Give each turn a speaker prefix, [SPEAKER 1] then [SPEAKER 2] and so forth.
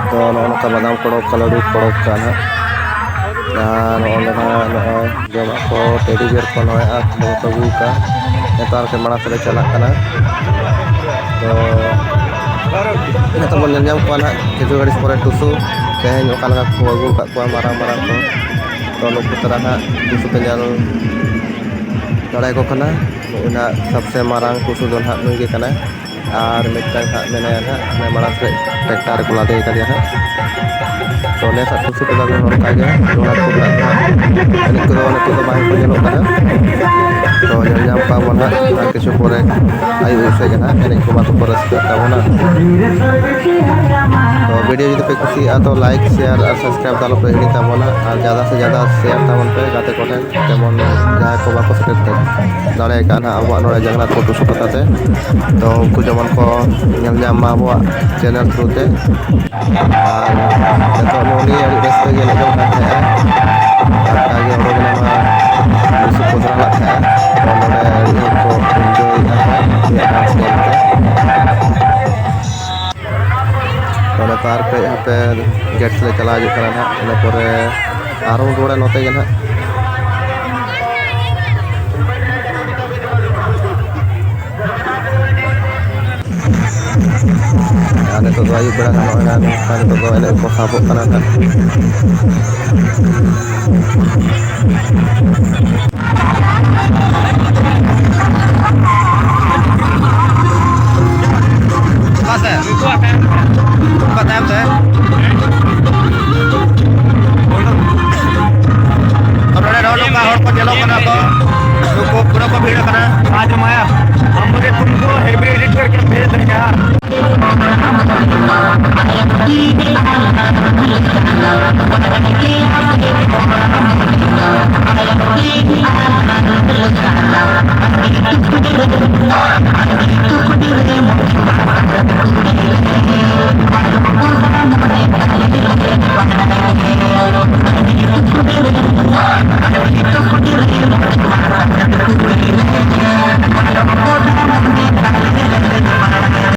[SPEAKER 1] तो नौका बादाम कड़क कलड़ी कड़क का जमा को टेडी बेर को नगू का नेतार के माड़ा से चलना तो बन नाम को किचु घड़ी पर टुसु तेज को अगू का मारांग मारांग को तो नुक तरह टुसु पे जल दड़े को सबसे मारांग टुसु दो नुगे और मिट्टन मेना माड़ा से ट्रैक्टर को लादे कर तो ने टुसु को नौका तो नाम का बना किचु पर आयु से एने को बात पर रसना तो वीडियो जो पे कुछ तो लाइक शेयर और सब्सक्राइब दालो पे हिड़ी ताबोना और ज़्यादा से ज़्यादा शेयर ताबन पे गाते कोठे जेमन जहाँ को बाको सेटे दाड़े का अब नोड़े जगन्नाथ को टुसु पताते तो उनको जेमन को नामा अब चैनल थ्रू ते और तो नोनी रस्ते के लगे टुसु को दरा तो नोड़े को एंजॉय तार पे यहाँ पे गेट से चला इन और रोड़े नोते ना तो आयुब बेड़ा तो एने को साबो
[SPEAKER 2] आज माया हम मुझे तुमको एडिट करके भेज देंगे यार।